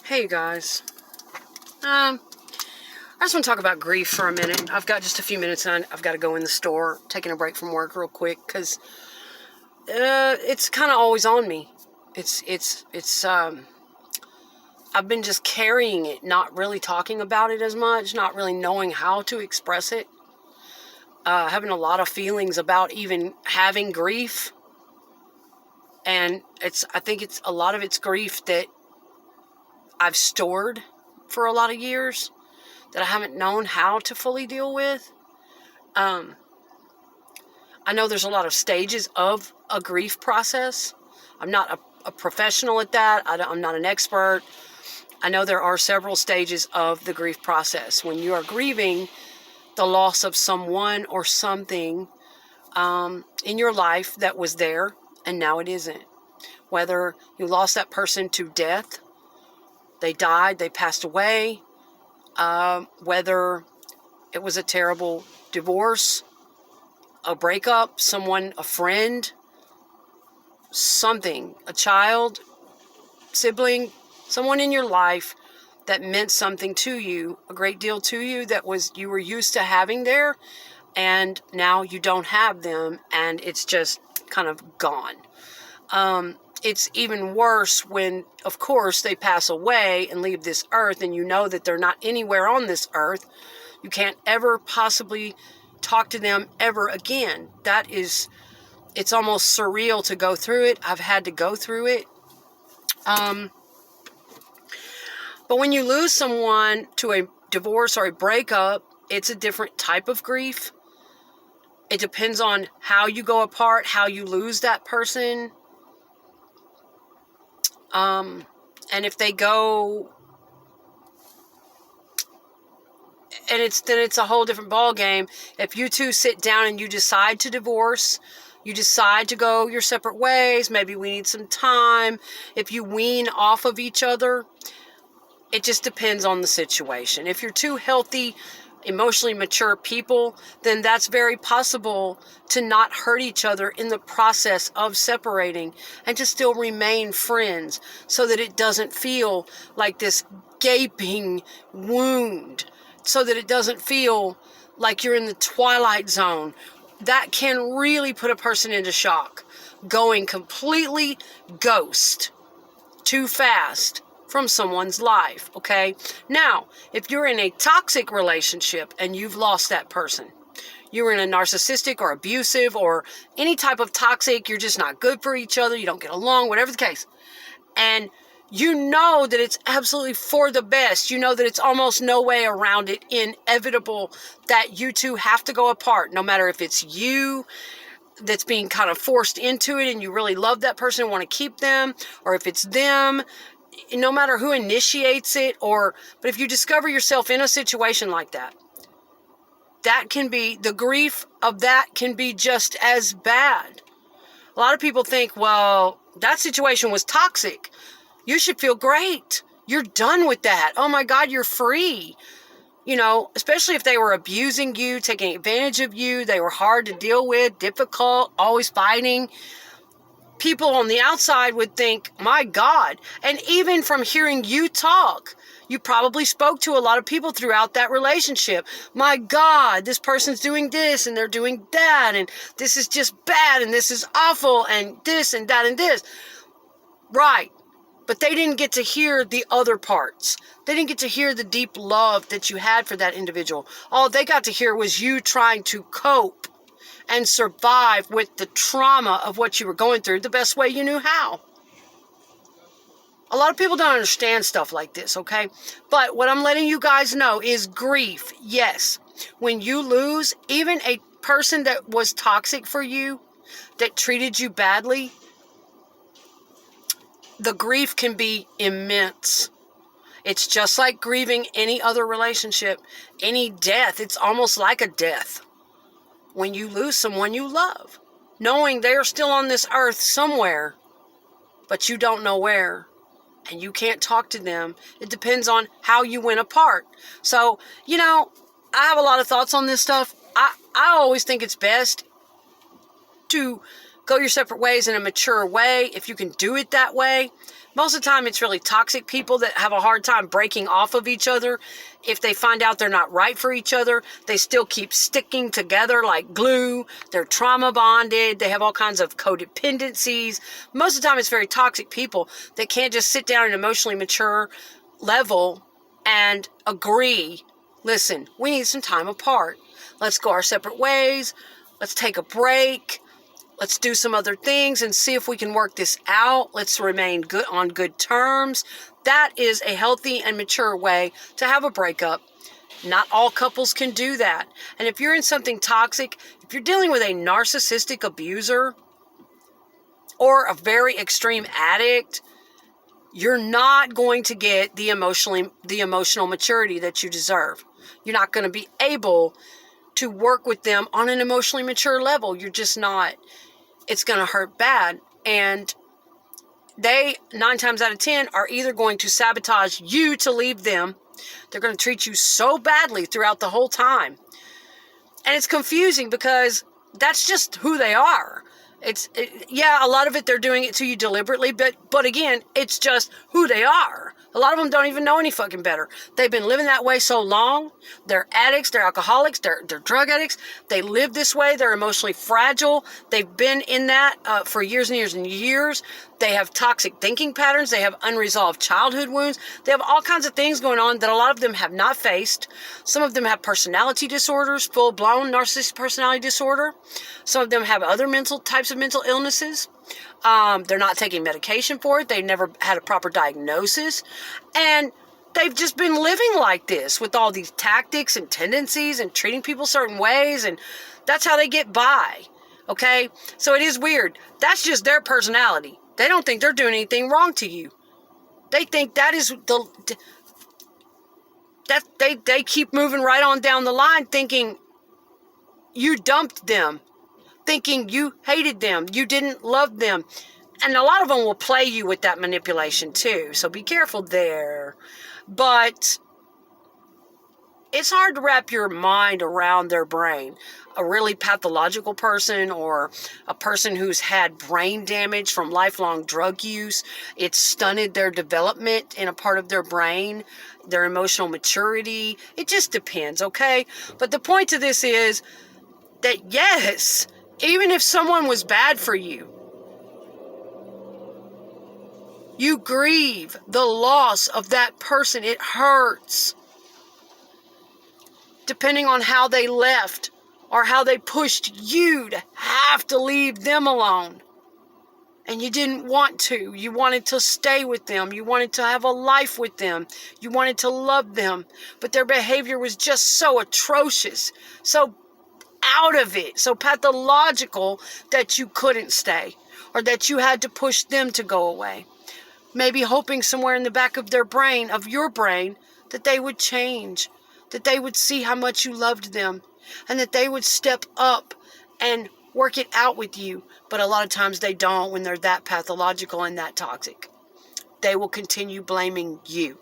Hey guys, I just want to talk about grief for a minute. I've got just a few minutes and I've got to go in the store, taking a break from work real quick because it's kind of always on me. I've been just carrying it, not really talking about it as much, not really knowing how to express it, having a lot of feelings about even having grief, and I think it's a lot of it's grief that I've stored for a lot of years that I haven't known how to fully deal with. I know there's a lot of stages of a grief process. I'm not a professional at that. I'm not an expert. I know there are several stages of the grief process. When you are grieving the loss of someone or something in your life that was there and now it isn't. Whether you lost that person to death, they died, they passed away, whether it was a terrible divorce, a breakup, a friend, something, a child, sibling, someone in your life that meant something to you, a great deal to you, you were used to having there, and now you don't have them, and it's just kind of gone. It's even worse when, of course, they pass away and leave this earth, and you know that they're not anywhere on this earth. You can't ever possibly talk to them ever again. It's almost surreal to go through it. I've had to go through it. But when you lose someone to a divorce or a breakup, it's a different type of grief. It depends on how you go apart, how you lose that person. And if they go, and it's a whole different ball game. If you two sit down and you decide to divorce, you decide to go your separate ways, maybe we need some time. If you wean off of each other, it just depends on the situation. If you're two healthy, emotionally mature people, then that's very possible to not hurt each other in the process of separating and to still remain friends so that it doesn't feel like this gaping wound, so that it doesn't feel like you're in the twilight zone. That can really put a person into shock, going completely ghost too fast from someone's life, okay? Now, if you're in a toxic relationship and you've lost that person, you're in a narcissistic or abusive or any type of toxic, you're just not good for each other, you don't get along, whatever the case, and you know that it's absolutely for the best, you know that it's almost no way around it, inevitable that you two have to go apart, no matter if it's you that's being kind of forced into it and you really love that person and want to keep them, or if it's them, no matter who initiates it, but if you discover yourself in a situation like that, the grief of that can be just as bad. A lot of people think, well, that situation was toxic. You should feel great. You're done with that. Oh my God, you're free. Especially if they were abusing you, taking advantage of you, they were hard to deal with, difficult, always fighting. People on the outside would think, my God. And even from hearing you talk, you probably spoke to a lot of people throughout that relationship. My God, this person's doing this and they're doing that. And this is just bad. And this is awful. And this and that and this. Right. But they didn't get to hear the other parts. They didn't get to hear the deep love that you had for that individual. All they got to hear was you trying to cope and survive with the trauma of what you were going through the best way you knew how. A lot of people don't understand stuff like this, okay? But what I'm letting you guys know is grief, yes. When you lose even a person that was toxic for you, that treated you badly, the grief can be immense. It's just like grieving any other relationship, any death. It's almost like a death. When you lose someone you love, knowing they're still on this earth somewhere, but you don't know where, and you can't talk to them. It depends on how you went apart. So, I have a lot of thoughts on this stuff. I always think it's best to go your separate ways in a mature way, if you can do it that way. Most of the time, it's really toxic people that have a hard time breaking off of each other. If they find out they're not right for each other, they still keep sticking together like glue. They're trauma bonded. They have all kinds of codependencies. Most of the time, it's very toxic people that can't just sit down at an emotionally mature level and agree, listen, we need some time apart. Let's go our separate ways. Let's take a break. Let's do some other things and see if we can work this out. Let's remain good on good terms. That is a healthy and mature way to have a breakup. Not all couples can do that. And if you're in something toxic, if you're dealing with a narcissistic abuser or a very extreme addict, you're not going to get the emotional maturity that you deserve. You're not going to be able to work with them on an emotionally mature level. You're just not. It's going to hurt bad. And they, 9 times out of 10, are either going to sabotage you to leave them. They're going to treat you so badly throughout the whole time. And it's confusing because that's just who they are. Yeah, a lot of it they're doing it to you deliberately, but again, it's just who they are. A lot of them don't even know any fucking better. They've been living that way so long. They're addicts, they're alcoholics, they're drug addicts. They live this way. They're emotionally fragile. They've been in that for years and years and years. They have toxic thinking patterns. They have unresolved childhood wounds. They have all kinds of things going on that a lot of them have not faced. Some of them have personality disorders, full-blown narcissistic personality disorder. Some of them have other types of mental illnesses. They're not taking medication for it. They've never had a proper diagnosis. And they've just been living like this with all these tactics and tendencies and treating people certain ways. And that's how they get by. Okay? So it is weird. That's just their personality. They don't think they're doing anything wrong to you. They think that is they keep moving right on down the line thinking you dumped them, thinking you hated them, you didn't love them. And a lot of them will play you with that manipulation too. So be careful there. But it's hard to wrap your mind around their brain. A really pathological person or a person who's had brain damage from lifelong drug use, it's stunted their development in a part of their brain, their emotional maturity. It just depends, okay? But the point to this is that yes, even if someone was bad for you, you grieve the loss of that person. It hurts. Depending on how they left or how they pushed you to have to leave them alone. And you didn't want to. You wanted to stay with them. You wanted to have a life with them. You wanted to love them. But their behavior was just so atrocious, so out of it, so pathological that you couldn't stay or that you had to push them to go away. Maybe hoping somewhere in the back of their brain, of your brain, that they would change, that they would see how much you loved them, and that they would step up and work it out with you. But a lot of times they don't when they're that pathological and that toxic. They will continue blaming you.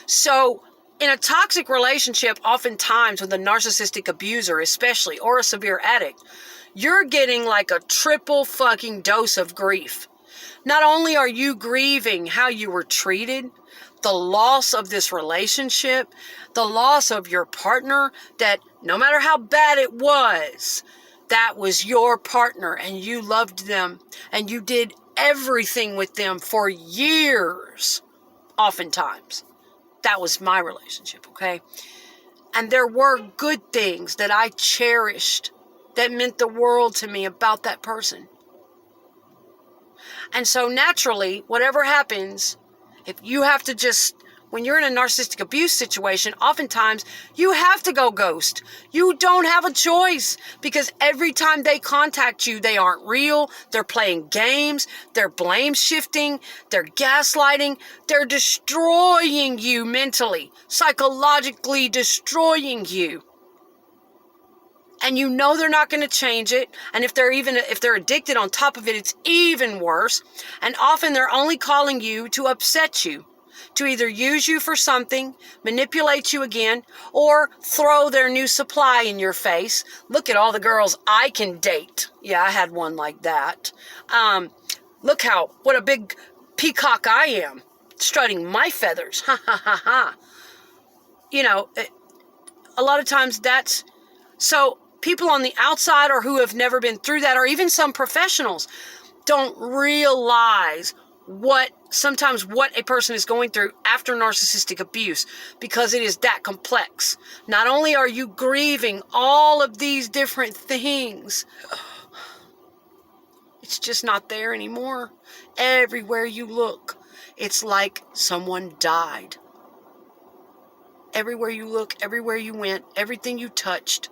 So in a toxic relationship, oftentimes with a narcissistic abuser especially, or a severe addict, you're getting like a triple fucking dose of grief. Not only are you grieving how you were treated, the loss of this relationship, the loss of your partner, that no matter how bad it was, that was your partner and you loved them and you did everything with them for years, oftentimes. That was my relationship, okay? And there were good things that I cherished that meant the world to me about that person. And so naturally, whatever happens, if you have to just, when you're in a narcissistic abuse situation, oftentimes you have to go ghost. You don't have a choice because every time they contact you, they aren't real. They're playing games. They're blame shifting. They're gaslighting. They're destroying you mentally, psychologically destroying you. And you know they're not going to change it. And if they're addicted on top of it, it's even worse. And often they're only calling you to upset you, to either use you for something, manipulate you again, or throw their new supply in your face. Look at all the girls I can date. Yeah, I had one like that. Look what a big peacock I am, strutting my feathers. Ha ha ha ha. You know, a lot of times that's, so people on the outside or who have never been through that, or even some professionals, don't realize sometimes what a person is going through after narcissistic abuse, because it is that complex. Not only are you grieving all of these different things, it's just not there anymore. Everywhere you look, it's like someone died. Everywhere you look, everywhere you went, everything you touched